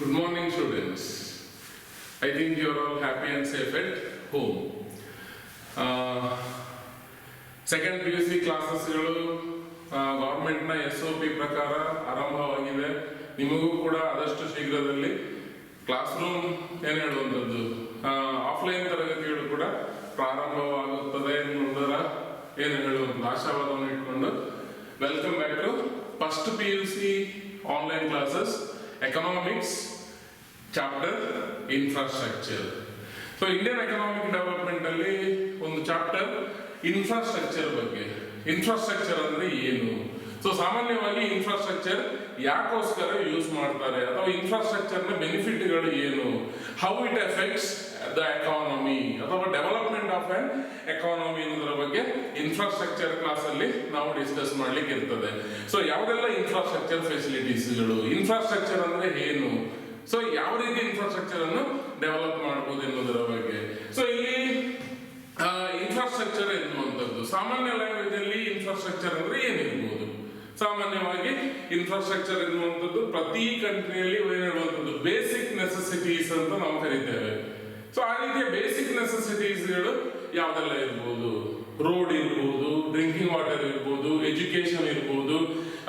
Good morning, students. I think you are all happy and safe at home. Second PUC ಕ್ಲಾಸಸ್ಗಳು ಗೌರ್ಮೆಂಟ್ನ SOP ಪ್ರಕಾರ ಆರಂಭವಾಗಿದೆ. ನಿಮಗೂ ಕೂಡ ಆದಷ್ಟು ಶೀಘ್ರದಲ್ಲಿ ಕ್ಲಾಸ್ ರೂಮ್ ಏನು ಹೇಳುವಂಥದ್ದು ಆಫ್ಲೈನ್ ತರಗತಿಗಳು ಕೂಡ ಪ್ರಾರಂಭವಾಗುತ್ತದೆ ಎನ್ನುವುದರ ಏನು ಹೇಳುವಂಥದ್ದು ಆಶಾವಾದವನ್ನು ಇಟ್ಕೊಂಡು welcome back to first PUC online classes economics chapter infrastructure. So Indian economic development ಅಲ್ಲಿ ಒಂದು ಚಾಪ್ಟರ್ ಇನ್ಫ್ರಾಸ್ಟ್ರಕ್ಚರ್ ಬಗ್ಗೆ. ಇನ್ಫ್ರಾಸ್ಟ್ರಕ್ಚರ್ ಅಂದ್ರೆ ಏನು? ಸೊ ಸಾಮಾನ್ಯವಾಗಿ ಇನ್ಫ್ರಾಸ್ಟ್ರಕ್ಚರ್ ಯಾಕೋಸ್ಕರ ಯೂಸ್ ಮಾಡ್ತಾರೆ ಅಥವಾ ಇನ್ಫ್ರಾಸ್ಟ್ರಕ್ಚರ್ ನ ಬೆನಿಫಿಟ್ಗಳು ಏನು, how it effects the economy ಅಥವಾ ಡೆವಲಪ್ಮೆಂಟ್ ಆಫ್ ಆನ್ ಎಕಾನಮಿ ಅನ್ನೋದ್ರ ಬಗ್ಗೆ ಇನ್ಫ್ರಾಸ್ಟ್ರಕ್ಚರ್ ಕ್ಲಾಸ್ ಅಲ್ಲಿ ನಾವು ಡಿಸ್ಕಸ್ ಮಾಡ್ಲಿಕ್ಕೆ ಇರ್ತದೆ. ಸೊ ಯಾವುದೆಲ್ಲ ಇನ್ಫ್ರಾಸ್ಟ್ರಕ್ಚರ್ ಫೆಸಿಲಿಟೀಸ್ಗಳು, ಇನ್ಫ್ರಾಸ್ಟ್ರಕ್ಚರ್ ಅಂದ್ರೆ ಏನು, ಸೊ ಯಾವ ರೀತಿ ಇನ್ಫ್ರಾಸ್ಟ್ರಕ್ಚರ್ ಅನ್ನು ಡೆವಲಪ್ ಮಾಡಬಹುದು ಎನ್ನುವುದರ ಬಗ್ಗೆ. ಸೊ ಇಲ್ಲಿ ಇನ್ಫ್ರಾಸ್ಟ್ರಕ್ಚರ್ ಎನ್ನುವಂಥದ್ದು ಸಾಮಾನ್ಯ ಲ್ಯಾಂಗ್ವೇಜ್ ಅಲ್ಲಿ ಇನ್ಫ್ರಾಸ್ಟ್ರಕ್ಚರ್ ಅಂದ್ರೆ ಏನಿರ್ಬೋದು? ಸಾಮಾನ್ಯವಾಗಿ ಇನ್ಫ್ರಾಸ್ಟ್ರಕ್ಚರ್ ಎನ್ನುವಂಥದ್ದು ಪ್ರತಿ ಕಂಟ್ರಿಯಲ್ಲಿ ಏನಿರುವಂಥದ್ದು ಬೇಸಿಕ್ ನೆಸೆಸಿಟೀಸ್ ಅಂತ ನಾವು ಕರಿತೇವೆ. ಸೊ ಆ ರೀತಿಯ ಬೇಸಿಕ್ ನೆಸೆಸಿಟೀಸ್ಗಳು ಯಾವ್ದೆಲ್ಲ ಇರ್ಬೋದು? ರೋಡ್ ಇರ್ಬೋದು, ಡ್ರಿಂಕಿಂಗ್ ವಾಟರ್ ಇರ್ಬೋದು, ಎಜುಕೇಶನ್ ಇರ್ಬೋದು,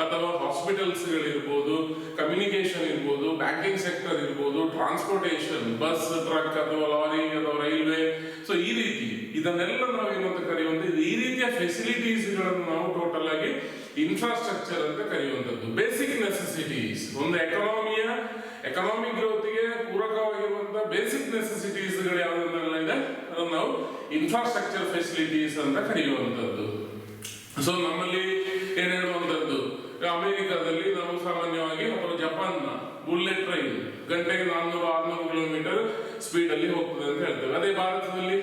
ಅಥವಾ ಹಾಸ್ಪಿಟಲ್ಸ್ಗಳಿರ್ಬೋದು, ಕಮ್ಯುನಿಕೇಶನ್ ಇರ್ಬೋದು, ಬ್ಯಾಂಕಿಂಗ್ ಸೆಕ್ಟರ್ ಇರ್ಬೋದು, ಟ್ರಾನ್ಸ್ಪೋರ್ಟೇಷನ್ ಬಸ್, ಟ್ರಕ್ ಅಥವಾ ಲಾರಿ ಅಥವಾ ರೈಲ್ವೆ. ಸೊ ಈ ರೀತಿ ಇದನ್ನೆಲ್ಲ ನಾವು ಏನಂತ ಕರೆಯುವಂಥದ್ದು, ಈ ರೀತಿಯ ಫೆಸಿಲಿಟೀಸ್ಗಳನ್ನು ನಾವು ಟೋಟಲ್ ಆಗಿ ಇನ್ಫ್ರಾಸ್ಟ್ರಕ್ಚರ್ ಅಂತ ಕರೆಯುವಂಥದ್ದು. ಬೇಸಿಕ್ ನೆಸೆಸಿಟೀಸ್, ಒಂದು ಎಕನಾಮಿಕ್ ಗ್ರೋತ್ಗೆ ಪೂರಕವಾಗಿರುವಂತಹ ಬೇಸಿಕ್ ನೆಸೆಸಿಟೀಸ್ಗಳು ಯಾವುದನ್ನೆಲ್ಲ ಇದೆ ಅದನ್ನು ನಾವು ಇನ್ಫ್ರಾಸ್ಟ್ರಕ್ಚರ್ ಫೆಸಿಲಿಟೀಸ್ ಅಂತ ಕರೆಯುವಂಥದ್ದು. ಸೊ ನಮ್ಮಲ್ಲಿ ಏನ್ ಹೇಳುವಂಥದ್ದು, ಅಮೆರಿಕಾದಲ್ಲಿ ನಾವು ಸಾಮಾನ್ಯವಾಗಿ ಅಥವಾ ಜಪಾನ್ನ ಬುಲೆಟ್ ಟ್ರೈನ್ ಗಂಟೆಗೆ 400-600 ಕಿಲೋಮೀಟರ್ ಸ್ಪೀಡ್ ಅಲ್ಲಿ ಹೋಗ್ತದೆ ಅಂತ ಹೇಳ್ತೇವೆ. ಅದೇ ಭಾರತದಲ್ಲಿ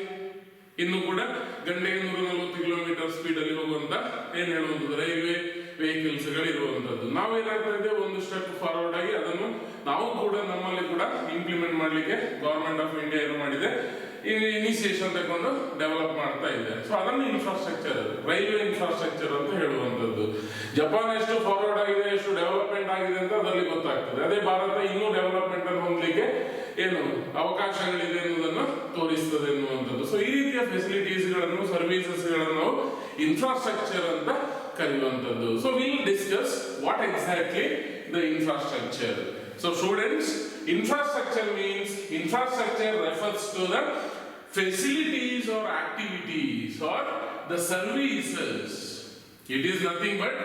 ಇನ್ನು ಕೂಡ ಗಂಟೆಗೆ 140 ಕಿಲೋಮೀಟರ್ ಸ್ಪೀಡ್ ಅಲ್ಲಿ ಹೋಗುವಂತ ಏನ್ ಹೇಳುವಂಥದ್ದು ರೈಲ್ವೆ ವೆಹಿಕಲ್ಸ್ ಗಳಿರುವಂತದ್ದು. ನಾವೇನಾಗ್ತಾ ಇದ್ದೇವೆ, ಒಂದು ಸ್ಟೆಪ್ ಫಾರ್ವರ್ಡ್ ಆಗಿ ಅದನ್ನು ನಾವು ಕೂಡ ನಮ್ಮಲ್ಲಿ ಕೂಡ ಇಂಪ್ಲಿಮೆಂಟ್ ಮಾಡ್ಲಿಕ್ಕೆ ಗವರ್ಮೆಂಟ್ ಆಫ್ ಇಂಡಿಯಾ ಏನು ಮಾಡಿದೆ, ಇನಿಷಿಯೇಷನ್ ತಗೊಂಡು ಡೆವಲಪ್ ಮಾಡ್ತಾ ಇದೆ. ಸೊ ಅದನ್ನು ಇನ್ಫ್ರಾಸ್ಟ್ರಕ್ಚರ್, ರೈಲ್ವೆ ಇನ್ಫ್ರಾಸ್ಟ್ರಕ್ಚರ್ ಅಂತ ಹೇಳುವಂಥದ್ದು. ಜಪಾನ್ ಎಷ್ಟು ಫಾರ್ವರ್ಡ್ ಆಗಿದೆ, ಎಷ್ಟು ಡೆವಲಪ್ಮೆಂಟ್ ಆಗಿದೆ ಅಂತ ಅದರಲ್ಲಿ ಗೊತ್ತಾಗ್ತದೆ. ಅದೇ ಭಾರತ ಇನ್ನೂ ಡೆವಲಪ್ಮೆಂಟ್ ಅನ್ನು ಹೊಂದಲಿಕ್ಕೆ ಏನು ಅವಕಾಶಗಳಿದೆ ಎನ್ನುವುದನ್ನು ತೋರಿಸ್ತದೆ ಎನ್ನುವಂಥದ್ದು. ಸೊ ಈ ರೀತಿಯ ಫೆಸಿಲಿಟೀಸ್ಗಳನ್ನು, ಸರ್ವಿಸಸ್ಗಳನ್ನು ನಾವು ಇನ್ಫ್ರಾಸ್ಟ್ರಕ್ಚರ್ ಅಂತ ಕರೆಯುವಂಥದ್ದು. So will discuss what exactly the infrastructure. So students, infrastructure means, infrastructure refers to the facilities or activities or the services. It is nothing but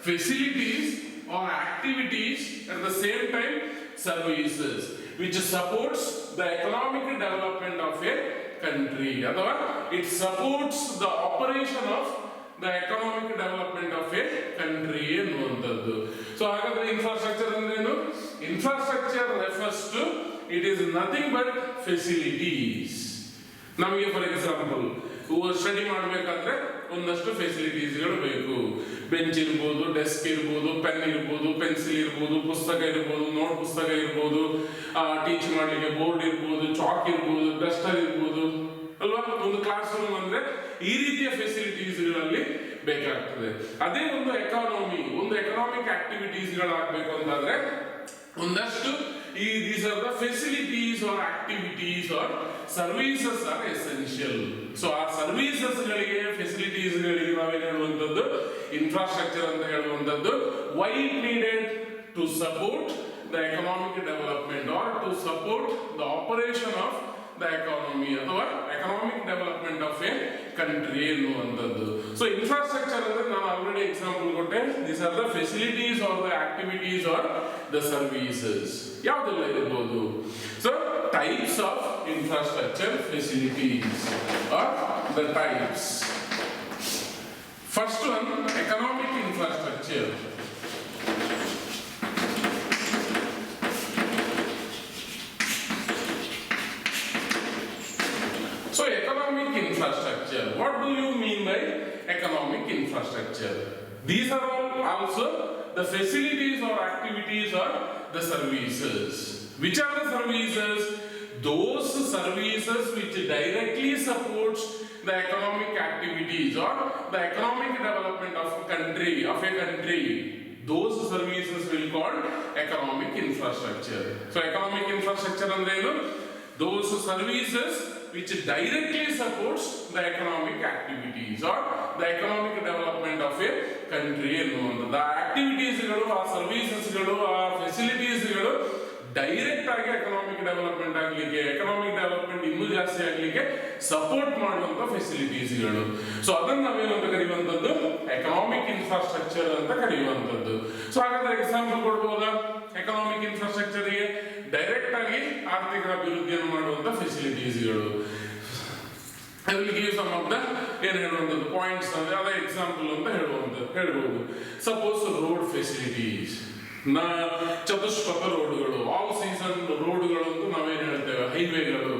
facilities or activities, at the same time services, which supports the economic development of a country. Or it supports the operation of the economic development of a country ಎನ್ನುವಂಥದ್ದು. So ಹಾಗಾದ್ರೆ infrastructure ಅಂದ್ರೆ ಏನು? Infrastructure refers to, it is nothing but facilities. ನಮಗೆ for example study ಮಾಡಬೇಕಾದ್ರೆ ಒಂದಷ್ಟು ಫೆಸಿಲಿಟೀಸ್ಗಳು ಬೇಕು. Bench ಇರ್ಬೋದು, desk ಇರ್ಬೋದು, ಪೆನ್ ಇರ್ಬೋದು, ಪೆನ್ಸಿಲ್ ಇರ್ಬೋದು, ಪುಸ್ತಕ ಇರ್ಬೋದು, ನೋಟ್ ಪುಸ್ತಕ ಇರ್ಬೋದು, ಟೀಚ್ ಮಾಡಲಿಕ್ಕೆ ಬೋರ್ಡ್ ಇರ್ಬೋದು, ಚಾಕ್ ಇರ್ಬೋದು, ಡಸ್ಟರ್ ಇರ್ಬೋದು ಅಲ್ವಾ. ಒಂದು ಕ್ಲಾಸ್ ರೂಮ್ ಅಂದ್ರೆ ಈ ರೀತಿಯ ಫೆಸಿಲಿಟೀಸ್ಗಳಲ್ಲಿ ಬೇಕಾಗ್ತದೆ. ಅದೇ ಒಂದು ಎಕನಾಮಿಕ್ ಆಕ್ಟಿವಿಟೀಸ್ಗಳಾಗಬೇಕು ಅಂತಾದ್ರೆ ಒಂದಷ್ಟು these are the facilities or activities or services are essential. So ಆ ಸರ್ವಿಸಸ್ ಗಳಿಗೆ, ಫೆಸಿಲಿಟೀಸ್ ಗಳಿಗೆ ನಾವೇನು ಹೇಳುವಂಥದ್ದು ಇನ್ಫ್ರಾಸ್ಟ್ರಕ್ಚರ್ ಅಂತ ಹೇಳುವಂಥದ್ದು. Why it needed to support the economic development or to support the operation of the economy ಅಥವಾ economic development of a country ಎನ್ನುವಂಥದ್ದು. So infrastructure ಅಂದ್ರೆ ನಾನು ಆಲ್ರೆಡಿ ಎಕ್ಸಾಂಪಲ್ ಕೊಟ್ಟೆ. These are the facilities are the activities are the services. ಯಾವುದೆಲ್ಲ ಇರಬಹುದು? So types of infrastructure facilities are the types. First one, economic infrastructure. So economic infrastructure, what do you mean by economic infrastructure? These are all also the facilities or activities or the services. Which are the services? Those services which directly supports the economic activities or the economic development of a country, those services will called economic infrastructure. So economic infrastructure ಅಂದ್ರೆ ಏನು? Those services which directly supports the economic activities or the economic development of a country ಎನ್ನುವಂಥದ್ದು. ಆ ಆಕ್ಟಿವಿಟೀಸ್ಗಳು, ಆ ಸರ್ವಿಸಸ್ಗಳು, ಆ ಫೆಸಿಲಿಟೀಸ್ಗಳು direct ಆಗಿ economic development ಆಗಲಿಕ್ಕೆ, economic development ಇನ್ನೂ ಜಾಸ್ತಿ ಆಗಲಿಕ್ಕೆ ಸಪೋರ್ಟ್ ಮಾಡುವಂತ ಫೆಸಿಲಿಟೀಸ್ಗಳು. ಸೊ ಅದನ್ನ ನಾವೇನು ಅಂತ ಕರೆಯುವಂಥದ್ದು ಎಕನಾಮಿಕ್ ಇನ್ಫ್ರಾಸ್ಟ್ರಕ್ಚರ್ ಅಂತ ಕರೆಯುವಂಥದ್ದು. ಸೊ ಹಾಗಾದ್ರೆ ಎಕ್ಸಾಂಪಲ್ ಕೊಡ್ಬೋದಾ? ಎಕನಾಮಿಕ್ ಇನ್ಫ್ರಾಸ್ಟ್ರಕ್ಚರ್ಗೆ ಡೈರೆಕ್ಟ್ ಆಗಿ ಆರ್ಥಿಕ ಅಭಿವೃದ್ಧಿಯನ್ನು ಮಾಡುವಂತ ಫೆಸಿಲಿಟೀಸ್ಗಳು. I will give some of the ಏನು ಹೇಳುವಂಥದ್ದು ಪಾಯಿಂಟ್ಸ್ ಅಂದ್ರೆ ಅದೇ ಎಕ್ಸಾಂಪಲ್ ಅಂತ ಹೇಳ್ಬೋದು. ಸಪೋಸ್ ರೋಡ್ ಫೆಸಿಲಿಟೀಸ್, ಚತುಷ್ಪಥ ರೋಡ್ಗಳು, ಆಲ್ ಸೀಸನ್ ರೋಡ್ಗಳು ಅಂತ ನಾವೇನು ಹೇಳ್ತೇವೆ, ಹೈವೇಗಳು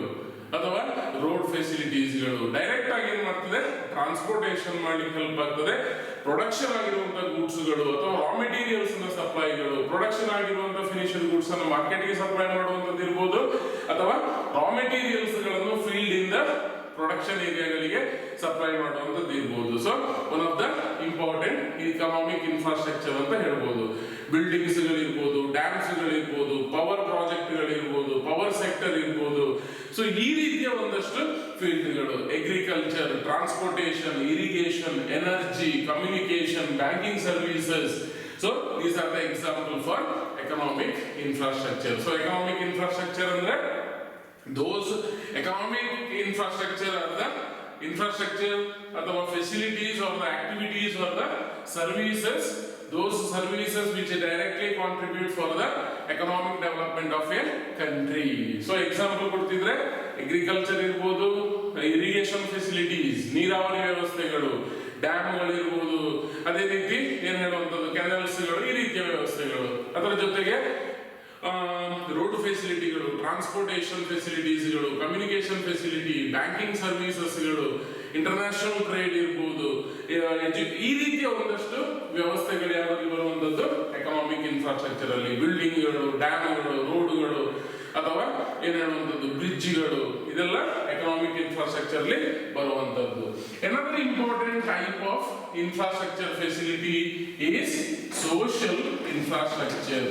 ಅಥವಾ ರೋಡ್ ಫೆಸಿಲಿಟೀಸ್ಗಳು ಡೈರೆಕ್ಟ್ ಆಗಿ ಏನ್ ಮಾಡ್ತದೆ, ಟ್ರಾನ್ಸ್ಪೋರ್ಟೇಷನ್ ಮಾಡ್ಲಿಕ್ಕೆ ಹೆಲ್ಪ್ ಆಗ್ತದೆ. ಪ್ರೊಡಕ್ಷನ್ ಆಗಿರುವಂತಹ ಗೂಡ್ಸ್ಗಳು ಅಥವಾ ರಾ ಮೆಟೀರಿಯಲ್ಸ್ ನ ಸಪ್ಲೈಗಳು, ಪ್ರೊಡಕ್ಷನ್ ಆಗಿರುವಂತಹ ಫಿನಿಶಡ್ ಗೂಡ್ಸ್ ಅನ್ನು ಮಾರ್ಕೆಟ್ಗೆ ಸಪ್ಲೈ ಮಾಡುವಂತದ್ದು ಇರ್ಬೋದು, ಅಥವಾ ರಾ ಮೆಟೀರಿಯಲ್ಸ್ ಗಳನ್ನು ಫೀಲ್ಡ್ ಇಂದ ಪ್ರೊಡಕ್ಷನ್ ಏರಿಯಾಗಳಿಗೆ ಸಪ್ಲೈ ಮಾಡುವಂತದ್ದು ಇರ್ಬೋದು. So one of the important economic infrastructure ಅಂತ ಹೇಳ್ಬೋದು. ಬಿಲ್ಡಿಂಗ್ಸ್ ಗಳಿರ್ಬೋದು, ಡ್ಯಾಮ್ಸ್ ಗಳಿರ್ಬೋದು, ಪವರ್ ಪ್ರಾಜೆಕ್ಟ್ ಗಳಿರ್ಬೋದು, ಪವರ್ ಸೆಕ್ಟರ್ ಇರ್ಬೋದು. ಸೊ ಈ ರೀತಿಯ ಒಂದಷ್ಟು ಫೀಲ್ಡ್ಗಳು, agriculture, transportation, irrigation, energy, communication, banking services. So these are the example for economic infrastructure. So economic infrastructure ಅಂದ್ರೆ those economic infrastructure are the infrastructure ಅಥವಾ facilities or the activities or the services, those services which directly contribute for the economic development of a country. So example ಕೊಡ್ತಿದ್ರೆ agriculture ಇರ್ಬೋದು, irrigation facilities, ನೀರಾವರಿ ವ್ಯವಸ್ಥೆಗಳು, ಡ್ಯಾಮ್ಗಳು ಇರ್ಬೋದು, ಅದೇ ರೀತಿ ಏನ್ ಹೇಳುವಂಥದ್ದು ಕೆನಾಲ್ಸ್ಗಳು, ಈ ರೀತಿಯ ವ್ಯವಸ್ಥೆಗಳು. ಅದರ ಜೊತೆಗೆ ರೋಡ್ ಫೆಸಿಲಿಟಿಗಳು, ಟ್ರಾನ್ಸ್ಪೋರ್ಟೇಷನ್ ಫೆಸಿಲಿಟೀಸ್ಗಳು, ಕಮ್ಯುನಿಕೇಶನ್ ಫೆಸಿಲಿಟಿ, ಬ್ಯಾಂಕಿಂಗ್ ಸರ್ವಿಸಸ್ಗಳು, ಇಂಟರ್ನ್ಯಾಷನಲ್ ಟ್ರೇಡ್ ಇರ್ಬೋದು, ಈ ರೀತಿಯ ಒಂದಷ್ಟು ವ್ಯವಸ್ಥೆಗಳು ಯಾವಾಗ ಬರುವಂತದ್ದು ಎಕನಾಮಿಕ್ ಇನ್ಫ್ರಾಸ್ಟ್ರಕ್ಚರ್ ಅಲ್ಲಿ. ಬಿಲ್ಡಿಂಗ್ಗಳು, ಡ್ಯಾಮ್ಗಳು, ರೋಡ್ಗಳು ಅಥವಾ ಏನ್ ಹೇಳುವಂಥದ್ದು ಬ್ರಿಡ್ಜ್ಗಳು, ಇದೆಲ್ಲ ಎಕನಾಮಿಕ್ ಇನ್ಫ್ರಾಸ್ಟ್ರಕ್ಚರ್ ಅಲ್ಲಿ ಬರುವಂತದ್ದು. Another important type of infrastructure facility is social infrastructure.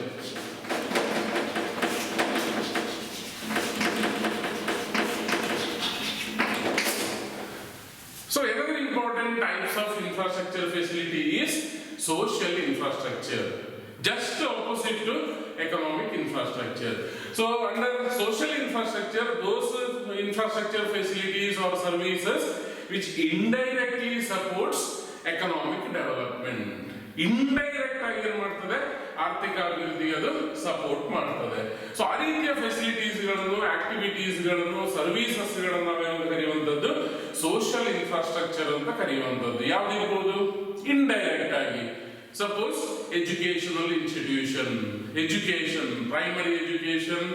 So another important types of infrastructure facility is social infrastructure, just opposite to economic infrastructure. So under social infrastructure, those infrastructure facilities or services which indirectly supports economic development. Indirect ಆಗಿ ಏನ್ ಮಾಡ್ತದೆ, ಆರ್ಥಿಕ ಅಭಿವೃದ್ಧಿಗೆ ಅದು support ಮಾಡ್ತದೆ. So ಆ ರೀತಿಯ ಫೆಸಿಲಿಟೀಸ್ಗಳನ್ನು, ಆಕ್ಟಿವಿಟೀಸ್ಗಳನ್ನು, ಸರ್ವಿಸಸ್ಗಳನ್ನು ನಾವೇನು ಕರೆಯುವಂಥದ್ದು ಸೋಷಿಯಲ್ ಇನ್ಫ್ರಾಸ್ಟ್ರಕ್ಚರ್ ಅಂತ ಕರೆಯುವಂಥದ್ದು. ಯಾವ್ದಿರ್ಬೋದು? ಇಂಡೈರೆಕ್ಟ್ ಆಗಿ suppose educational institution, education, primary education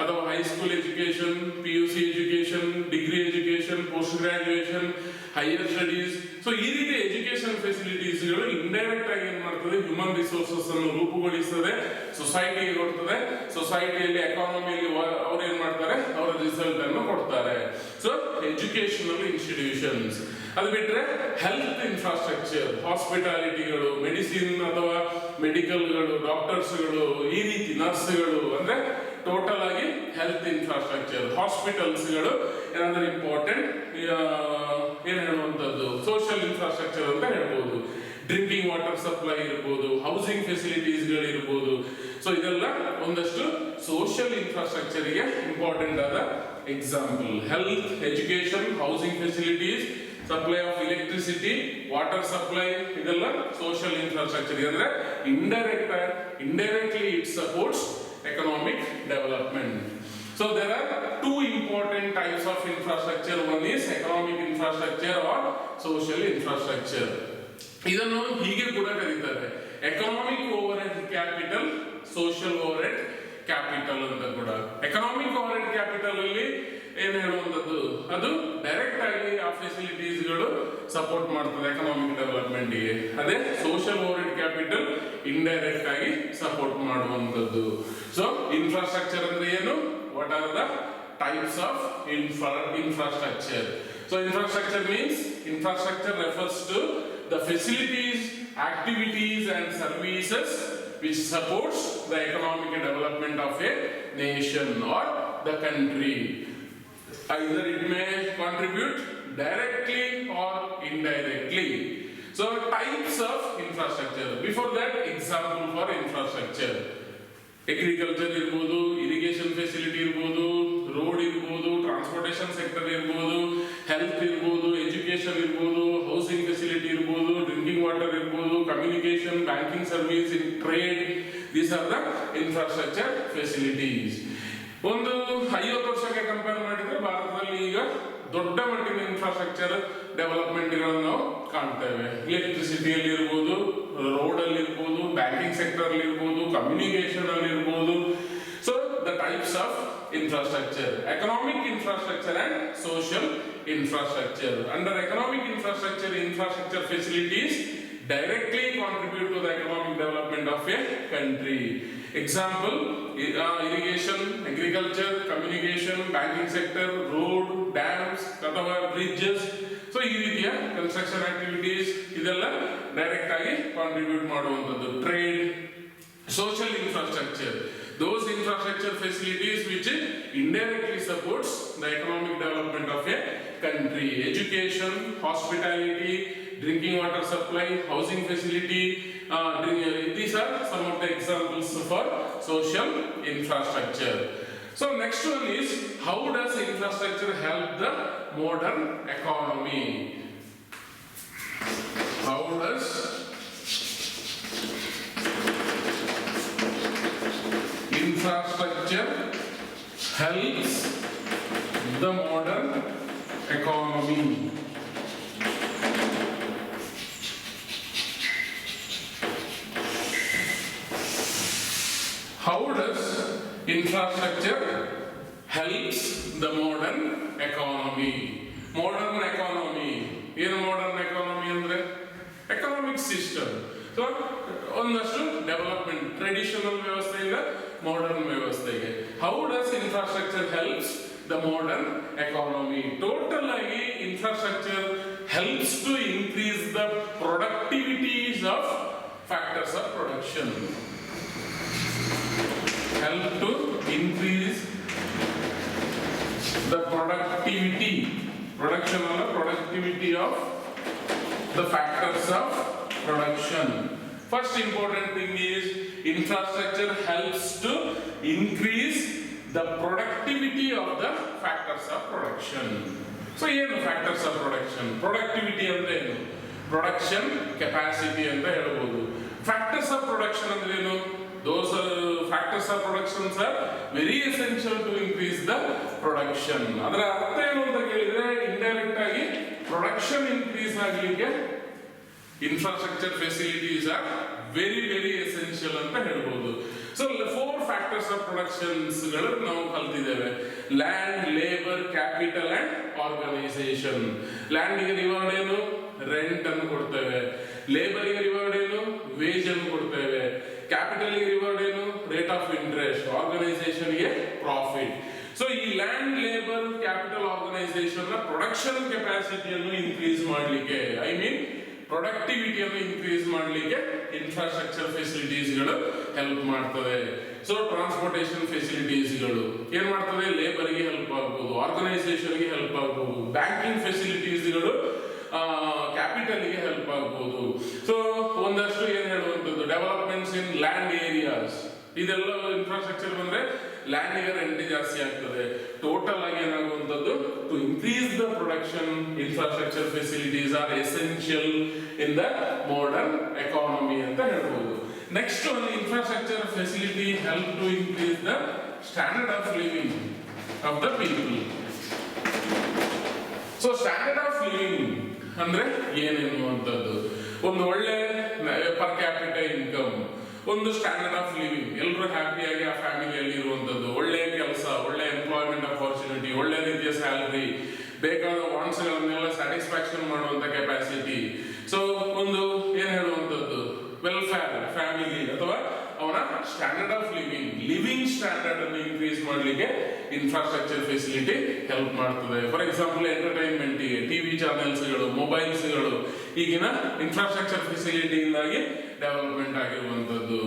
ಅಥವಾ high school education, PUC education, degree education, post graduation, higher studies. So ಈ ರೀತಿಯ ಎಜುಕೇಶನ್ ಫೆಸಿಲಿಟೀಸ್ಗಳು ಇಂಡೈರೆಕ್ಟ್ ಆಗಿ ಏನ್ ಮಾಡ್ತದೆ, ಹ್ಯೂಮನ್ ರಿಸೋರ್ಸಸ್ ಅನ್ನು ರೂಪುಗೊಳಿಸ್ತದೆ, ಸೊಸೈಟಿಗೆ ಕೊಡ್ತದೆ, ಸೊಸೈಟಿಯಲ್ಲಿ ಎಕಾನಮಿಯಲ್ಲಿ ಅವ್ರು ಏನ್ ಮಾಡ್ತಾರೆ, ಅವರ ರಿಸಲ್ಟ್ ಅನ್ನು ಕೊಡ್ತಾರೆ. So educational institutions. ಅದು ಬಿಟ್ರೆ ಹೆಲ್ತ್ ಇನ್ಫ್ರಾಸ್ಟ್ರಕ್ಚರ್, ಹಾಸ್ಪಿಟಾಲಿಟಿಗಳು, ಮೆಡಿಸಿನ್ ಅಥವಾ ಮೆಡಿಕಲ್ಗಳು, ಡಾಕ್ಟರ್ಸ್ಗಳು, ಈ ರೀತಿ ನರ್ಸ್ಗಳು, ಅಂದ್ರೆ ಟೋಟಲ್ ಆಗಿ ಹೆಲ್ತ್ ಇನ್ಫ್ರಾಸ್ಟ್ರಕ್ಚರ್. ಹಾಸ್ಪಿಟಲ್ಸ್ಗಳು ಏನಾದ್ರೂ ಇಂಪಾರ್ಟೆಂಟ್ ಏನ್ ಹೇಳುವಂಥದ್ದು ಸೋಷಿಯಲ್ ಇನ್ಫ್ರಾಸ್ಟ್ರಕ್ಚರ್ ಅಂತ ಹೇಳ್ಬೋದು. ಡ್ರಿಂಕಿಂಗ್ ವಾಟರ್ ಸಪ್ಲೈ ಇರ್ಬೋದು, ಹೌಸಿಂಗ್ ಫೆಸಿಲಿಟೀಸ್ಗಳು ಇರ್ಬೋದು. ಸೊ ಇದೆಲ್ಲ ಒಂದಷ್ಟು ಸೋಷಿಯಲ್ ಇನ್ಫ್ರಾಸ್ಟ್ರಕ್ಚರ್ಗೆ ಇಂಪಾರ್ಟೆಂಟ್ ಆದ example. Health, education, housing facilities, supply of electricity, water supply, ಇದೆಲ್ಲ ಸೋಷಿಯಲ್ ಇನ್ಫ್ರಾಸ್ಟ್ರಕ್ಚರ್. ಅಂದ್ರೆ indirectly it supports economic development. So there are two important types of infrastructure. One is economic infrastructure or social infrastructure. ಇದನ್ನು ಹೀಗೆ ಕೂಡ ಕರೀತಾರೆ, economic overhead capital, social overhead capital ಅಂತ ಕೂಡ. Economic overhead capital ಅಲ್ಲಿ ಏನ್ ಹೇಳುವಂಥದ್ದು, ಅದು ಡೈರೆಕ್ಟ್ ಆಗಿ ಆ ಫೆಸಿಲಿಟೀಸ್ಗಳು ಸಪೋರ್ಟ್ ಮಾಡ್ತದೆ ಎಕನಾಮಿಕ್ ಡೆವಲಪ್ಮೆಂಟ್ ಗೆ. ಅದೇ ಸೋಷಿಯಲ್ ಓವರ್ಹೆಡ್ ಕ್ಯಾಪಿಟಲ್ ಇಂಡೈರೆಕ್ಟ್ ಆಗಿ ಸಪೋರ್ಟ್ ಮಾಡುವಂಥದ್ದು. ಸೊ ಇನ್ಫ್ರಾಸ್ಟ್ರಕ್ಚರ್ ಅಂದ್ರೆ ಏನು? What are the types of infrastructure? So infrastructure means, infrastructure refers to the facilities, activities and services which supports the economic development of a nation or the country. Either it may contribute directly or indirectly. So types of infrastructure. Before that, example for infrastructure. Agriculture ಇರ್ಬೋದು, irrigation facility ಇರ್ಬೋದು, road ಇರ್ಬೋದು, transportation sector ಇರ್ಬೋದು, health ಇರ್ಬೋದು, education ಇರ್ಬೋದು, housing facility ಇರ್ಬೋದು, drinking water ಇರ್ಬೋದು, communication, banking service, trade, these are the infrastructure facilities. ಒಂದು 50 ವರ್ಷಕ್ಕೆ ಕಂಪೇರ್ ಮಾಡಿದ್ರೆ ಭಾರತದಲ್ಲಿ ಈಗ ದೊಡ್ಡ ಮಟ್ಟಿನ ಇನ್ಫ್ರಾಸ್ಟ್ರಕ್ಚರ್ ಡೆವಲಪ್ಮೆಂಟ್ ಗಳನ್ನು ನಾವು ಕಾಣ್ತೇವೆ. ಎಲೆಕ್ಟ್ರಿಸಿಟಿಯಲ್ಲಿ ಇರ್ಬೋದು, ರೋಡ್ ಅಲ್ಲಿ ಇರ್ಬೋದು, ಬ್ಯಾಂಕಿಂಗ್ ಸೆಕ್ಟರ್ ಅಲ್ಲಿ ಇರ್ಬೋದು, ಕಮ್ಯುನಿಕೇಶನ್ ಅಲ್ಲಿ ಇರ್ಬೋದು. So the types of infrastructure, economic infrastructure and social infrastructure. Under economic infrastructure, infrastructure facilities directly contribute to the economic development of a country. Example, irrigation, agriculture, communication, banking sector, road, dams, ಅಥವಾ bridges. So ಈ ರೀತಿಯ construction activities ಇದೆಲ್ಲ direct ಆಗಿ contribute ಮಾಡುವಂಥದ್ದು. Trade, social infrastructure, those infrastructure facilities which indirectly supports the economic development of a country. Education, hospitality, drinking water supply, housing facility, these are some of the examples for social infrastructure. So next one is, how does infrastructure help the modern economy? How does infrastructure helps the modern economy? How does infrastructure helps the modern economy? Modern economy, ಏನು modern economy ಅಂದ್ರೆ economic system. So ಒಂದಷ್ಟು development, traditional ವ್ಯವಸ್ಥೆಯಿಂದ modern ವ್ಯವಸ್ಥೆಗೆ. How does infrastructure helps the modern economy? Total ಆಗಿ infrastructure helps to increase the productivities of factors of production. Help to increase the productivity, production or productivity of the factors of production. First important thing is, infrastructure helps to increase the productivity of the factors of production. So ಏನು factors of production? Productivity ಅಂದ್ರೆ ಏನು? Production capacity ಅಂತ ಹೇಳ್ಬೋದು. Factors of production ಅಂದ್ರೆ ಏನು? Those factors of production are very essential to increase the production. ಅದರ ಅರ್ಥ ಏನು ಅಂತ ಕೇಳಿದ್ರೆ, ಇಂಡೈರೆಕ್ಟ್ ಆಗಿ ಪ್ರೊಡಕ್ಷನ್ ಇನ್ಕ್ರೀಸ್ ಆಗಲಿಕ್ಕೆ infrastructure facilities are very essential ಅಂತ ಹೇಳ್ಬೋದು. ಸೊ 4 ಫ್ಯಾಕ್ಟರ್ಸ್ ಆಫ್ ಪ್ರೊಡಕ್ಷನ್ಸ್ ಗಳು ನಾವು ಕಲ್ತಿದ್ದೇವೆ. Land, labour, capital and organisation. ಲ್ಯಾಂಡಿಗೆ ರಿವಾರ್ಡ್ ಏನು? ರೆಂಟ್ ಅನ್ನು ಕೊಡ್ತೇವೆ. ಲೇಬರ್ಗೆ ರಿವಾರ್ಡ್ ಏನು? ವೇಜ್ ಅನ್ನು ಕೊಡ್ತೇವೆ. ಕ್ಯಾಪಿಟಲ್ ರಿವಾರ್ಡ್ ಏನು? Rate of interest. ಆರ್ಗನೈಸೇಷನ್ ಗೆ ಪ್ರಾಫಿಟ್. ಸೊ ಈ ಲ್ಯಾಂಡ್, ಲೇಬರ್, ಕ್ಯಾಪಿಟಲ್, ಆರ್ಗನೈಸೇಷನ್ ನ ಪ್ರೊಡಕ್ಷನ್ ಕೆಪಾಸಿಟಿಯನ್ನು ಇನ್ಕ್ರೀಸ್ ಮಾಡಲಿಕ್ಕೆ, ಐ ಮೀನ್ ಪ್ರೊಡಕ್ಟಿವಿಟಿಯನ್ನು ಇನ್ಕ್ರೀಸ್ ಮಾಡಲಿಕ್ಕೆ ಇನ್ಫ್ರಾಸ್ಟ್ರಕ್ಚರ್ ಫೆಸಿಲಿಟೀಸ್ಗಳು ಹೆಲ್ಪ್ ಮಾಡ್ತವೆ. ಸೊ ಟ್ರಾನ್ಸ್ಪೋರ್ಟೇಷನ್ ಫೆಸಿಲಿಟೀಸ್ಗಳು ಏನ್ ಮಾಡ್ತವೆ? ಲೇಬರ್ಗೆ ಹೆಲ್ಪ್ ಆಗ್ಬೋದು, ಆರ್ಗನೈಸೇಷನ್ಗೆ ಹೆಲ್ಪ್ ಆಗ್ಬೋದು, ಬ್ಯಾಂಕಿಂಗ್ ಫೆಸಿಲಿಟೀಸ್ಗಳು ಕ್ಯಾಪಿಟಲ್ಗೆ ಹೆಲ್ಪ್ ಆಗ್ಬೋದು. ಸೊ ಒಂದಷ್ಟು ಏನ್ ಹೇಳುವಂಥದ್ದು, ಡೆವಲಪ್ಮೆಂಟ್ಸ್ ಇನ್ ಲ್ಯಾಂಡ್ ಏರಿಯಾಸ್, ಇದೆಲ್ಲ ಇನ್ಫ್ರಾಸ್ಟ್ರಕ್ಚರ್ ಬಂದ್ರೆ ಲ್ಯಾಂಡಿಗೆ ರೆಂಟ್ ಜಾಸ್ತಿ ಆಗ್ತದೆ. ಟೋಟಲ್ ಆಗಿ ಏನಾಗುವಂಥದ್ದು, to increase the production, infrastructure facilities are essential in the modern economy ಅಂತ ಹೇಳ್ಬೋದು. ನೆಕ್ಸ್ಟ್ ಒಂದು, infrastructure facility help to increase the standard of living of the people. So standard of living ಅಂದ್ರೆ ಏನೆನ್ನುವಂಥದ್ದು, ಒಂದು ಒಳ್ಳೆ ಪರ್ ಕ್ಯಾಪಿಟ ಇನ್ಕಮ್, ಒಂದು standard of living, ಎಲ್ಲರೂ ಹ್ಯಾಪಿಯಾಗಿ ಆ ಫ್ಯಾಮಿಲಿಯಲ್ಲಿ ಇರುವಂಥದ್ದು, ಒಳ್ಳೆ ಕೆಲಸ, ಒಳ್ಳೆ ಎಂಪ್ಲಾಯ್ಮೆಂಟ್ ಆಪರ್ಚುನಿಟಿ, ಒಳ್ಳೆ ರೀತಿಯ ಸ್ಯಾಲರಿ, ಬೇಕಾದ ವಾಂಟ್ಸ್ಗಳನ್ನೆಲ್ಲ ಸ್ಯಾಟಿಸ್ಫ್ಯಾಕ್ಷನ್ ಮಾಡುವಂತ ಕೆಪಾಸಿಟಿ. ಸೊ ಒಂದು ಏನ್ ಹೇಳುವಂಥದ್ದು, ವೆಲ್ಫೇರ್ ಫ್ಯಾಮಿಲಿ ಅಥವಾ ಅವನ ಸ್ಟ್ಯಾಂಡರ್ಡ್ ಆಫ್ ಲಿವಿಂಗ್ ಸ್ಟ್ಯಾಂಡರ್ಡ್ ಅನ್ನು ಇನ್ಕ್ರೀಸ್ ಮಾಡಲಿಕ್ಕೆ ಇನ್ಫ್ರಾಸ್ಟ್ರಕ್ಚರ್ ಫೆಸಿಲಿಟಿ ಹೆಲ್ಪ್ ಮಾಡ್ತದೆ. ಫಾರ್ ಎಕ್ಸಾಂಪಲ್ ಎಂಟರ್ಟೈನ್ಮೆಂಟ್ಗೆ ಟಿವಿ ಚಾನೆಲ್ಸ್ಗಳು, ಮೊಬೈಲ್ಸ್ಗಳು ಈಗಿನ ಇನ್ಫ್ರಾಸ್ಟ್ರಕ್ಚರ್ ಫೆಸಿಲಿಟಿಯಿಂದಾಗಿ ಡೆವಲಪ್ಮೆಂಟ್ ಆಗಿರುವಂಥದ್ದು.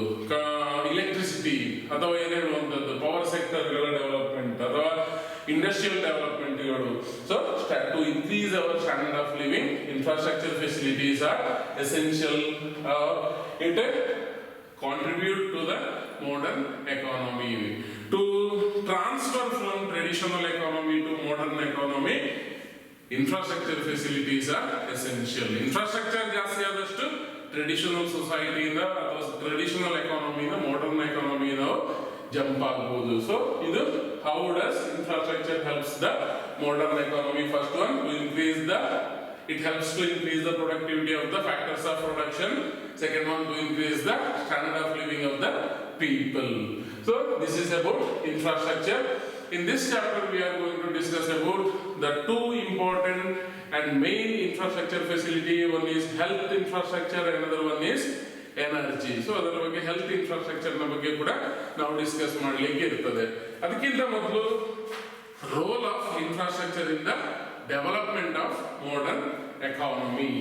ಇಲೆಕ್ಟ್ರಿಸಿಟಿ ಅಥವಾ ಏನು ಹೇಳುವಂಥದ್ದು ಪವರ್ ಸೆಕ್ಟರ್ಗಳ ಡೆವಲಪ್ಮೆಂಟ್ ಅಥವಾ ಇಂಡಸ್ಟ್ರಿಯಲ್ ಡೆವಲಪ್ಮೆಂಟ್ಗಳು. So to increase our standard of living, infrastructure facilities are essential. It contribute to the modern economy. To transfer from traditional economy to modern economy, infrastructure facilities are essential. Infrastructure ಜಾಸ್ತಿ ಆದಷ್ಟು traditional ಸೊಸೈಟಿಯಿಂದ ಅಥವಾ traditional ಎಕಾನಮಿಯಿಂದ modern economy ನಾವು jump ಆಗಬಹುದು. So ಇದು how does infrastructure helps the modern economy? First one, to increase the it helps to increase the productivity of the factors of production. Second one, to increase the standard of living of the people. So this is about infrastructure. In this chapter we are going to discuss about the two important and main infrastructure facility. One is health infrastructure, another one is energy. So ಅದರ ಬಗ್ಗೆ health infrastructure ನ ಬಗ್ಗೆ ಕೂಡ ನಾವು discuss ಮಾಡಲಿಕ್ಕೆ ಇರ್ತದೆ. ಅದಕ್ಕಿಂತ ಮೊದಲು role of infrastructure in the development of modern economy.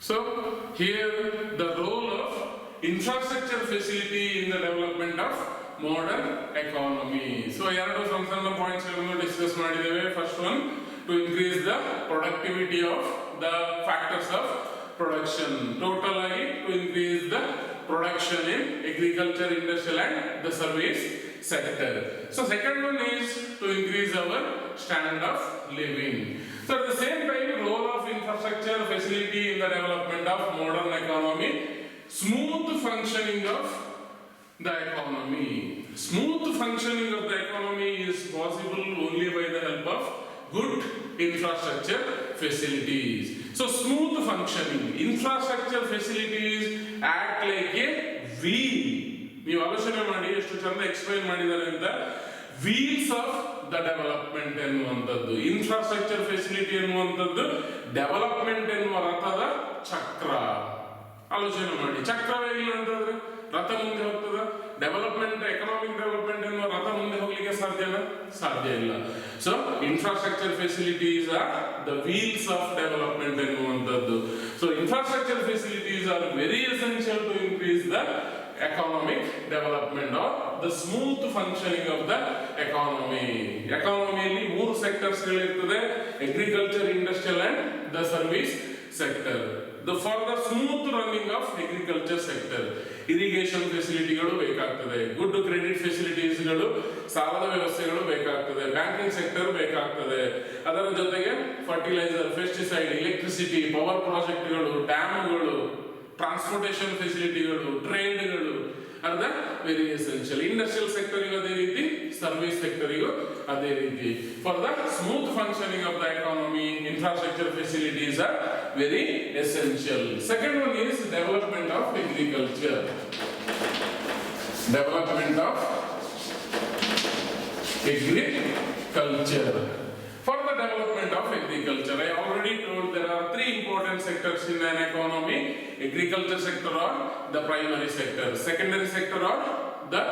So here the role of infrastructure facility in the development of modern economy. So ಎರಡು ಸಣ್ಣ ಪಾಯಿಂಟ್ಸ್ ಗಳನ್ನು ಡಿಸ್ಕಸ್ ಮಾಡಿದ್ದೇವೆ. First one, to increase the productivity of the factors of production. Total ಆಗಿ to increase the production in agriculture, industrial and the service sector. So second one is to increase our standard of living. So at the same time, role of infrastructure facility in the development of modern economy, smooth functioning of the economy. Smooth functioning of the economy is possible only by the help of good infrastructure facilities. So smooth functioning, infrastructure facilities act like a wheel. ನೀವು ಆಲೋಚನೆ ಮಾಡಿ ಎಷ್ಟು ಚಂದ explain ಮಾಡಿದ್ದಾರೆ ಅಂತ. Wheels of the development ಎನ್ನುವಂಥದ್ದು. Infrastructure facility ಎನ್ನುವಂಥದ್ದು development ಎನ್ನುವ ರಥದ ಚಕ್ರ. ಆಲೋಚನೆ ಮಾಡಿ, ಚಕ್ರವೇ ಇಲ್ಲ ಅಂತಂದ್ರೆ ರಥ ಮುಂದೆ ಹೋಗ್ತದ? ಡೆವಲಪ್ಮೆಂಟ್, ಎಕನಾಮಿಕ್ ಡೆವಲಪ್ಮೆಂಟ್ ಎನ್ನುವ ರಥ ಮುಂದೆ ಹೋಗ್ಲಿಕ್ಕೆ ಸಾಧ್ಯನಾ? ಸಾಧ್ಯ ಇಲ್ಲ. So infrastructure facilities are the wheels of development ಎನ್ನುವಂಥದ್ದು. So infrastructure facilities are very essential to increase the economic development or the smooth functioning of the economy. ಎಕಾನಮಿಯಲ್ಲಿ 3 ಸೆಕ್ಟರ್ಸ್ ಗಳಿರ್ತದೆ: agriculture, industrial and the service sector. For the smooth running of agriculture sector irrigation ಫೆಸಿಲಿಟಿಗಳು ಬೇಕಾಗ್ತದೆ, good credit ಫೆಸಿಲಿಟೀಸ್ಗಳು, ಸಾಲದ ವ್ಯವಸ್ಥೆಗಳು ಬೇಕಾಗ್ತದೆ, banking sector ಬೇಕಾಗ್ತದೆ. ಅದರ ಜೊತೆಗೆ ಫರ್ಟಿಲೈಸರ್, ಪೆಸ್ಟಿಸೈಡ್, ಎಲೆಕ್ಟ್ರಿಸಿಟಿ, ಪವರ್ ಪ್ರಾಜೆಕ್ಟ್ಗಳು, ಡ್ಯಾಮ್ಗಳು, ಟ್ರಾನ್ಸ್ಪೋರ್ಟೇಷನ್ ಫೆಸಿಲಿಟಿಗಳು, ಟ್ರೇಡ್ಗಳು are the very essential. Industrial ಸೆಕ್ಟರಿಗೂ ಅದೇ ರೀತಿ, ಸರ್ವಿಸ್ ಸೆಕ್ಟರಿಗೂ ಅದೇ ರೀತಿ. For the smooth functioning of the economy, infrastructure facilities are very essential. Second one is development of agriculture. Development of agriculture. For the development of agriculture, I already told there are 3 important sectors in an economy. Agriculture sector or the primary sector, secondary sector or the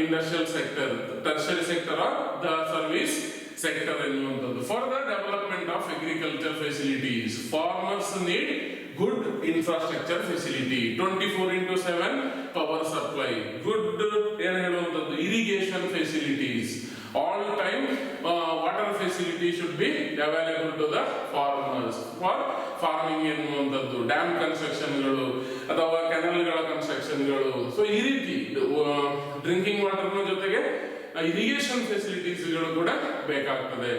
industrial sector, tertiary sector or the service sector ಎನ್ನುವಂಥದ್ದು. For the development of agriculture facilities, farmers need good infrastructure facility, 24/7 power supply, good ಏನು ಹೇಳುವಂಥದ್ದು irrigation facilities, all time water facility should be available to the farmers for farming ಎನ್ನುವಂಥದ್ದು. Dam ಕನ್ಸ್ಟ್ರಕ್ಷನ್ಗಳು ಅಥವಾ ಕೆನಲ್ಗಳ ಕನ್ಸ್ಟ್ರಕ್ಷನ್ಗಳು. So ಈ ರೀತಿ drinking ವಾಟರ್ನ ಜೊತೆಗೆ irrigation ಫೆಸಿಲಿಟೀಸ್ಗಳು ಕೂಡ ಬೇಕಾಗ್ತದೆ.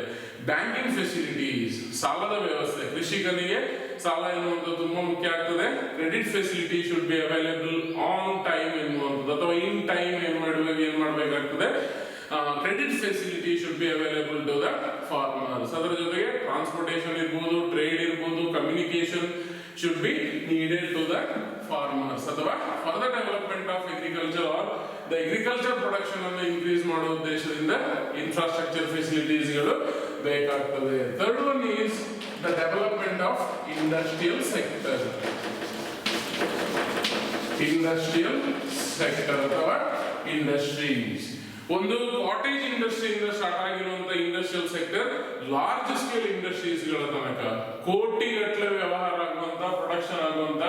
Banking facilities, ಸಾಲದ ವ್ಯವಸ್ಥೆ, ಕೃಷಿಕನಿಗೆ ಸಾಲ ಎನ್ನುವಂಥದ್ದು ತುಂಬಾ ಮುಖ್ಯ ಆಗ್ತದೆ. Credit facility should be available on time ಎನ್ನುವಂಥದ್ದು, ಅಥವಾ ಇನ್ ಟೈಮ್ ಏನ್ ಮಾಡಬೇಕಾಗ್ತದೆ, credit facility should be available to the farmers. ಅದರ ಜೊತೆಗೆ ಟ್ರಾನ್ಸ್ಪೋರ್ಟೇಷನ್ ಇರ್ಬೋದು, ಟ್ರೇಡ್ ಇರ್ಬೋದು, communication should be needed to the farmers. ಅಥವಾ further development of agriculture or the agriculture production ಅನ್ನು increase ಮಾಡೋ ಉದ್ದೇಶದಿಂದ infrastructure facilities ಗಳು ಬೇಕಾಗ್ತದೆ. Third one is the development of industrial sector. Industrial sector ಅಥವಾ industries. ಒಂದು ಕಾಟೇಜ್ ಇಂಡಸ್ಟ್ರಿಯಿಂದ ಸ್ಟಾರ್ಟ್ ಆಗಿರುವಂತ industrial sector large scale industries ಗಳ ತನಕ ಕೋಟಿಗಟ್ಟಲೆ ವ್ಯವಹಾರ ಆಗುವಂತ, ಪ್ರೊಡಕ್ಷನ್ ಆಗುವಂತ,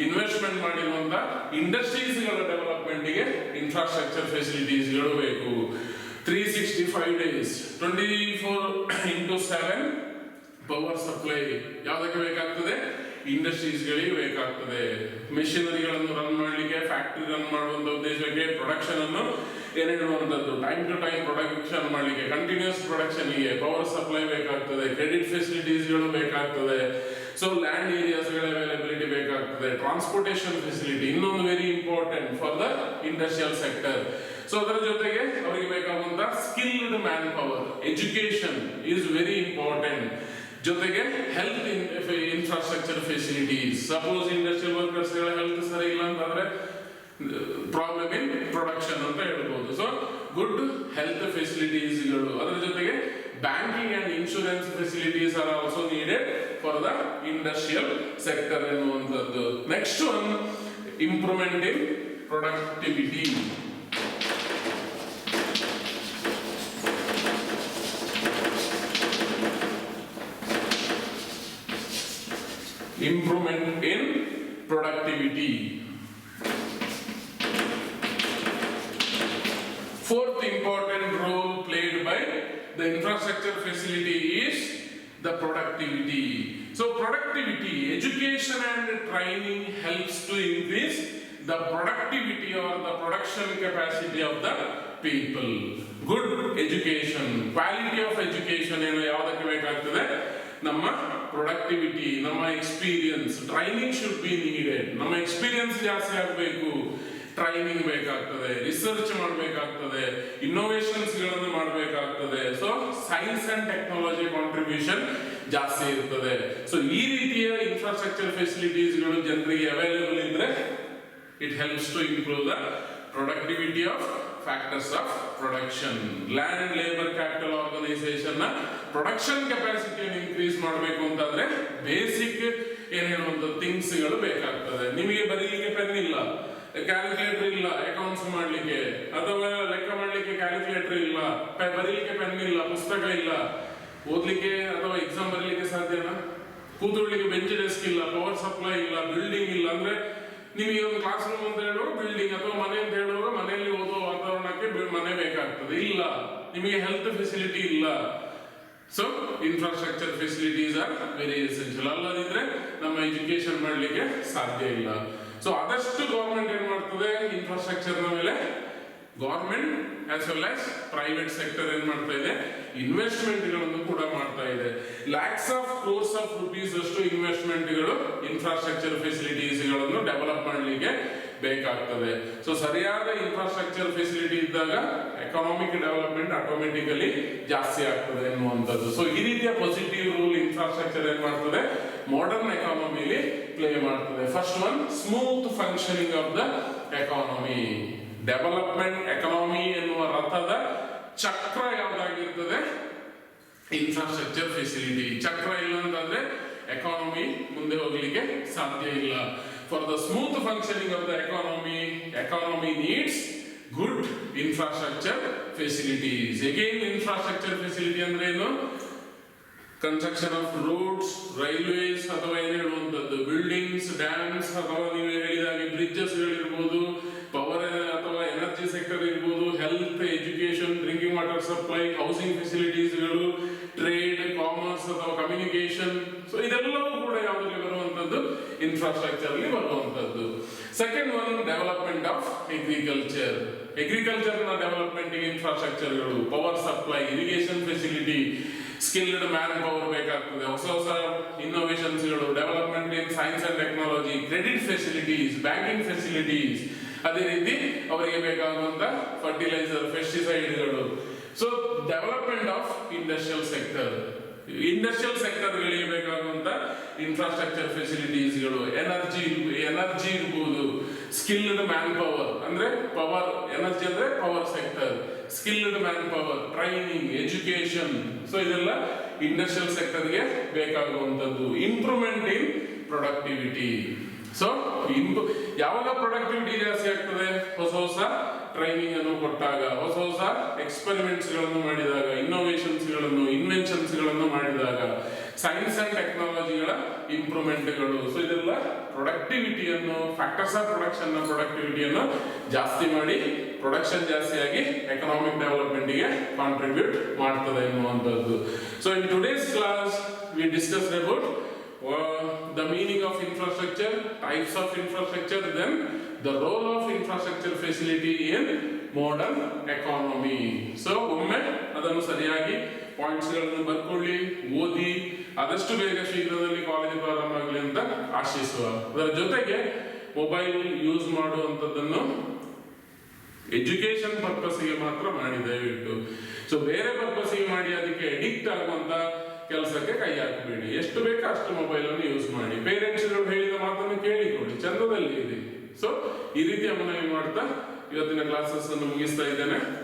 ಇನ್ವೆಸ್ಟ್ಮೆಂಟ್ ಮಾಡಿರುವಂತ ಇಂಡಸ್ಟ್ರೀಸ್ ಗಳ ಡೆವಲಪ್ಮೆಂಟ್ ಗೆ ಇನ್ಫ್ರಾಸ್ಟ್ರಕ್ಚರ್ ಫೆಸಿಲಿಟೀಸ್ ಗಳು ಬೇಕು. 365 days 24/7 ಪವರ್ ಸಪ್ಲೈ ಯಾವುದಕ್ಕೆ ಬೇಕಾಗ್ತದೆ? ಇಂಡಸ್ಟ್ರೀಸ್ ಗಳಿಗೆ ಬೇಕಾಗ್ತದೆ. ಮೆಷಿನರಿಗಳನ್ನು ರನ್ ಮಾಡಲಿಕ್ಕೆ, ಫ್ಯಾಕ್ಟರಿ ರನ್ ಮಾಡುವಂತ ಉದ್ದೇಶಕ್ಕೆ, ಪ್ರೊಡಕ್ಷನ್ ಅನ್ನು ಏನಿಡುವಂತದ್ದು, ಟೈಮ್ ಟು ಟೈಮ್ ಪ್ರೊಡಕ್ಷನ್ ಮಾಡಲಿಕ್ಕೆ, ಕಂಟಿನ್ಯೂಸ್ ಪ್ರೊಡಕ್ಷನ್ ಗೆ ಪವರ್ ಸಪ್ಲೈ ಬೇಕಾಗ್ತದೆ, ಕ್ರೆಡಿಟ್ ಫೆಸಿಲಿಟೀಸ್ ಗಳು ಬೇಕಾಗ್ತದೆ. ಸೊ ಲ್ಯಾಂಡ್ ಏರಿಯಾಸ್ ಗಳ ಅವೈಲಬಿಲಿಟಿ ಬೇಕಾಗ್ತದೆ, ಟ್ರಾನ್ಸ್ಪೋರ್ಟೇಷನ್ ಫೆಸಿಲಿಟಿ ಇನ್ನೊಂದು very important for the industrial sector. So ಅದರ ಜೊತೆಗೆ ಅವರಿಗೆ ಬೇಕಾಗುವಂತ skilled manpower, education is very important. ಜೊತೆಗೆ health infrastructure facilities. Suppose industrial workers ಗಳ ಹೆಲ್ತ್ ಸರಿ ಇಲ್ಲ ಅಂತಂದ್ರೆ ಪ್ರಾಬ್ಲಮ್ ಇನ್ ಪ್ರೊಡಕ್ಷನ್ ಅಂತ ಹೇಳ್ಬೋದು. ಸೊ ಗುಡ್ ಹೆಲ್ತ್ ಫೆಸಿಲಿಟೀಸ್ ಗಳು. ಅದರ ಜೊತೆಗೆ banking and insurance facilities are also needed for the industrial sector ಎನ್ನುವಂಥದ್ದು. Next one, improvement in productivity. Improvement in productivity. Fourth important role played by the infrastructure facility is the productivity. So productivity, education and training helps to increase the productivity or the production capacity of the people. Good education, quality of education ಏನು ಯಾವುದಕ್ಕೆ ಬೇಕಾಗ್ತದೆ? ನಮ್ಮ productivity, ನಮ್ಮ experience, training should be needed. ನಮ್ಮ experience ಜಾಸ್ತಿ ಆಗಬೇಕು, training ಬೇಕಾಗ್ತದೆ, research ಮಾಡಬೇಕಾಗ್ತದೆ, ಇನ್ನೋವೇಷನ್ಸ್ ಗಳನ್ನು ಮಾಡಬೇಕಾಗ್ತದೆ. So science and technology contribution ಜಾಸ್ತಿ ಇರ್ತದೆ. ಸೊ ಈ ರೀತಿಯ ಇನ್ಫ್ರಾಸ್ಟ್ರಕ್ಚರ್ ಫೆಸಿಲಿಟೀಸ್ಗಳು ಜನರಿಗೆ ಅವೈಲೇಬಲ್ ಇದ್ರೆ it helps to improve the productivity of factors of production. Land and labour capital organisation ನ ಪ್ರೊಡಕ್ಷನ್ ಕೆಪಾಸಿಟಿಯನ್ನು ಇನ್ಕ್ರೀಸ್ ಮಾಡಬೇಕು ಅಂತಾದ್ರೆ ಬೇಸಿಕ್ ಏನ್ ಹೇಳುವಂತ ಥಿಂಗ್ಸ್ ಗಳು ಬೇಕಾಗ್ತದೆ. ನಿಮಗೆ ಬರೀಲಿಕ್ಕೆ ಪೆನ್ ಇಲ್ಲ, ಕ್ಯಾಲ್ಕುಲೇಟರ್ ಇಲ್ಲ ಅಕೌಂಟ್ಸ್ ಮಾಡ್ಲಿಕ್ಕೆ, ಅಥವಾ ಲೆಕ್ಕ ಮಾಡ್ಲಿಕ್ಕೆ ಕ್ಯಾಲ್ಕುಲೇಟರ್ ಇಲ್ಲ, ಬರೀಲಿಕ್ಕೆ ಪೆನ್ ಇಲ್ಲ, ಪುಸ್ತಕ ಇಲ್ಲ, ಓದ್ಲಿಕ್ಕೆ ಅಥವಾ ಎಕ್ಸಾಮ್ ಬರೀಲಿಕ್ಕೆ ಸಾಧ್ಯನಾ? ಕೂತ್ಕೊಳ್ಳಿಕ್ಕೆ ಬೆಂಚ್ ಡೆಸ್ಕ್ ಇಲ್ಲ, ಪವರ್ ಸಪ್ಲೈ ಇಲ್ಲ, ಬಿಲ್ಡಿಂಗ್ ಇಲ್ಲ ಅಂದ್ರೆ ನಿಮಗೆ ಒಂದು ಕ್ಲಾಸ್ ರೂಮ್ ಅಂತ ಹೇಳುವಾಗ ಬಿಲ್ಡಿಂಗ್, ಅಥವಾ ಮನೆ ಅಂತ ಹೇಳುವಾಗ ಮನೆಯಲ್ಲಿ ಓದುವ ವಾತಾವರಣಕ್ಕೆ ಮನೆ ಬೇಕಾಗ್ತದೆ. ಇಲ್ಲ, ನಿಮಗೆ ಹೆಲ್ತ್ ಫೆಸಿಲಿಟಿ ಇಲ್ಲ. So infrastructure facilities are very essential. ಅಲ್ಲದಿದ್ರೆ ನಮ್ಮ ಎಜುಕೇಶನ್ ಮಾಡ್ಲಿಕ್ಕೆ ಸಾಧ್ಯ ಇಲ್ಲ. ಸೊ ಆದಷ್ಟು ಗವರ್ಮೆಂಟ್ ಏನ್ ಮಾಡ್ತದೆ, ಇನ್ಫ್ರಾಸ್ಟ್ರಕ್ಚರ್ ನ ಮೇಲೆ government as well as private sector ಏನ್ ಮಾಡ್ತಾ ಇದೆ, ಇನ್ವೆಸ್ಟ್ಮೆಂಟ್ ಗಳನ್ನು ಕೂಡ ಮಾಡ್ತಾ ಇದೆ. Lakhs of crores of rupees ಅಷ್ಟು ಇನ್ವೆಸ್ಟ್ಮೆಂಟ್ ಗಳು ಇನ್ಫ್ರಾಸ್ಟ್ರಕ್ಚರ್ ಫೆಸಿಲಿಟೀಸ್ ಗಳನ್ನು ಡೆವಲಪ್ ಮಾಡಲಿಕ್ಕೆ ಬೇಕಾಗ್ತದೆ. ಸೊ ಸರಿಯಾದ ಇನ್ಫ್ರಾಸ್ಟ್ರಕ್ಚರ್ ಫೆಸಿಲಿಟಿ ಇದ್ದಾಗ ಎಕನಾಮಿಕ್ ಡೆವಲಪ್ಮೆಂಟ್ ಆಟೋಮೆಟಿಕಲಿ ಜಾಸ್ತಿ ಆಗ್ತದೆ ಎನ್ನುವಂಥದ್ದು. ಸೊ ಈ ರೀತಿಯ ಪಾಸಿಟಿವ್ ರೂಲ್ ಇನ್ಫ್ರಾಸ್ಟ್ರಕ್ಚರ್ ಏನ್ ಮಾಡ್ತದೆ, ಮಾಡರ್ನ್ ಎಕಾನಮಿಲಿ ಪ್ಲೇ ಮಾಡ್ತದೆ. First one, smooth functioning of the economy. Development economy ಎನ್ನುವ ರಥದ ಚಕ್ರ ಯಾವ್ದಾಗಿರ್ತದೆ, ಇನ್ಫ್ರಾಸ್ಟ್ರಕ್ಚರ್ ಫೆಸಿಲಿಟಿ. ಚಕ್ರ ಇಲ್ಲ ಅಂತಂದ್ರೆ ಎಕಾನಮಿ ಮುಂದೆ ಹೋಗ್ಲಿಕ್ಕೆ ಸಾಧ್ಯ ಇಲ್ಲ. For the smooth functioning of the economy needs good infrastructure facilities. Again infrastructure facility ಅಂದ್ರೆ ಏನು? ಕನ್ಸ್ಟ್ರಕ್ಷನ್ ಆಫ್ ರೋಡ್ಸ್, ರೈಲ್ವೇಸ್, ಅಥವಾ ಏನ್ ಹೇಳುವಂತದ್ದು ಬಿಲ್ಡಿಂಗ್ಸ್, ಡ್ಯಾಮ್ಸ್, ಅಥವಾ ನೀವು ಹೇಳಿದಾಗೆ ಬ್ರಿಡ್ಜಸ್ ಗಳಿರ್ಬೋದು, ಪವರ್ ಅಥವಾ ಎನರ್ಜಿ ಸೆಕ್ಟರ್ ಇರ್ಬೋದು, health, education, drinking water supply, housing ಫೆಸಿಲಿಟೀಸ್ಗಳು, ಟ್ರೇಡ್, ಕಾಮರ್ಸ್ ಅಥವಾ ಕಮ್ಯುನಿಕೇಶನ್. ಸೊ ಇದೆಲ್ಲವೂ ಕೂಡ ಯಾವುದರಲ್ಲಿ ಬರುವಂತದ್ದು, ಇನ್ಫ್ರಾಸ್ಟ್ರಕ್ಚರ್ ಅಲ್ಲಿ ಬರುವಂತದ್ದು. Second one, development of agriculture. Agriculture ನ ಡೆವಲಪ್ಮೆಂಟ್ ಇನ್ಫ್ರಾಸ್ಟ್ರಕ್ಚರ್ಗಳು, power supply, irrigation facility, skilled manpower ಬೇಕಾಗ್ತದೆ. ಹೊಸ ಹೊಸ ಇನ್ನೋವೇಷನ್ಸ್ ಗಳು, development in science and technology, credit facilities, banking facilities, ಅದೇ ರೀತಿ ಅವರಿಗೆ ಬೇಕಾಗುವಂತ ಫರ್ಟಿಲೈಸರ್, ಪೆಸ್ಟಿಸೈಡ್ಗಳು. So development of industrial sector. Industrial sector ಗಳಿಗೆ ಬೇಕಾಗುವಂತ ಇನ್ಫ್ರಾಸ್ಟ್ರಕ್ಚರ್ ಫೆಸಿಲಿಟೀಸ್ಗಳು, ಎನರ್ಜಿ ಇರ್ಬೋದು, ಸ್ಕಿಲ್ಡ್ ಮ್ಯಾನ್ ಪವರ್ ಅಂದ್ರೆ ಪವರ್, ಎನರ್ಜಿ ಅಂದ್ರೆ power sector, skilled manpower, training, education. So ಇದೆಲ್ಲ ಇಂಡಸ್ಟ್ರಿಯಲ್ ಸೆಕ್ಟರ್ಗೆ ಬೇಕಾಗುವಂತದ್ದು. Improvement in productivity. ಸೊ ಯಾವಾಗ ಪ್ರೊಡಕ್ಟಿವಿಟಿ ಜಾಸ್ತಿ ಆಗ್ತದೆ, ಹೊಸ ಹೊಸ ಟ್ರೈನಿಂಗ್ ಅನ್ನು ಕೊಟ್ಟಾಗ, ಹೊಸ ಹೊಸ ಎಕ್ಸ್ಪೆರಿಮೆಂಟ್ಸ್ ಗಳನ್ನು ಮಾಡಿದಾಗ, ಇನ್ನೋವೇಷನ್ಸ್ ಗಳನ್ನು, ಇನ್ವೆನ್ಷನ್ಸ್ ಗಳನ್ನು ಮಾಡಿದಾಗ, ಸೈನ್ಸ್ ಅಂಡ್ ಟೆಕ್ನಾಲಜಿಗಳ ಇಂಪ್ರೂವ್ಮೆಂಟ್ಗಳು. ಸೊ ಇದೆಲ್ಲ ಪ್ರೊಡಕ್ಟಿವಿಟಿಯನ್ನು, ಫ್ಯಾಕ್ಟರ್ಸ್ ಆಫ್ ಪ್ರೊಡಕ್ಷನ್ ನ ಪ್ರೊಡಕ್ಟಿವಿಟಿಯನ್ನು ಜಾಸ್ತಿ ಮಾಡಿ ಪ್ರೊಡಕ್ಷನ್ ಜಾಸ್ತಿಯಾಗಿ ಎಕನಾಮಿಕ್ ಡೆವಲಪ್ಮೆಂಟ್ ಗೆ ಕಾಂಟ್ರಿಬ್ಯೂಟ್ ಮಾಡ್ತದೆ ಎನ್ನುವಂಥದ್ದು. So in today's class we discussed about the meaning of infrastructure, types of infrastructure, then the role of infrastructure facility in modern economy. So ಒಮ್ಮೆ ಅದನ್ನು ಸರಿಯಾಗಿ ಪಾಯಿಂಟ್ಸ್ ಗಳನ್ನು ಬರ್ಕೊಳ್ಳಿ, ಓದಿ, ಆದಷ್ಟು ಬೇಗ ಶೀಘ್ರದಲ್ಲಿ ಕಾಲೇಜ್ ಪ್ರಾರಂಭ ಆಗಲಿ ಅಂತ ಆಶಿಸುವ. ಅದರ ಜೊತೆಗೆ ಮೊಬೈಲ್ ಯೂಸ್ ಮಾಡುವಂಥದ್ದನ್ನು ಎಜುಕೇಶನ್ ಪರ್ಪಸ್ಗೆ ಮಾತ್ರ ಮಾಡಿ ದಯವಿಟ್ಟು. ಸೊ ಬೇರೆ ಪರ್ಪಸ್ಗೆ ಮಾಡಿ ಅದಕ್ಕೆ ಅಡಿಕ್ಟ್ ಆಗುವಂತ ಕೆಲಸಕ್ಕೆ ಕೈ ಹಾಕಬೇಡಿ. ಎಷ್ಟು ಬೇಕೋ ಅಷ್ಟು ಮೊಬೈಲ್ ಅನ್ನು ಯೂಸ್ ಮಾಡಿ. ಪೇರೆಂಟ್ಸ್ ಹೇಳಿದ ಮಾತನ್ನು ಕೇಳಿಕೊಳ್ಳಿ, ಚಂದದಲ್ಲಿ ಇದೆ. ಸೊ ಈ ರೀತಿಯ ಮನವಿ ಮಾಡ್ತಾ ಇವತ್ತಿನ ಕ್ಲಾಸಸ್ ಅನ್ನು ಮುಗಿಸ್ತಾ ಇದ್ದೇನೆ.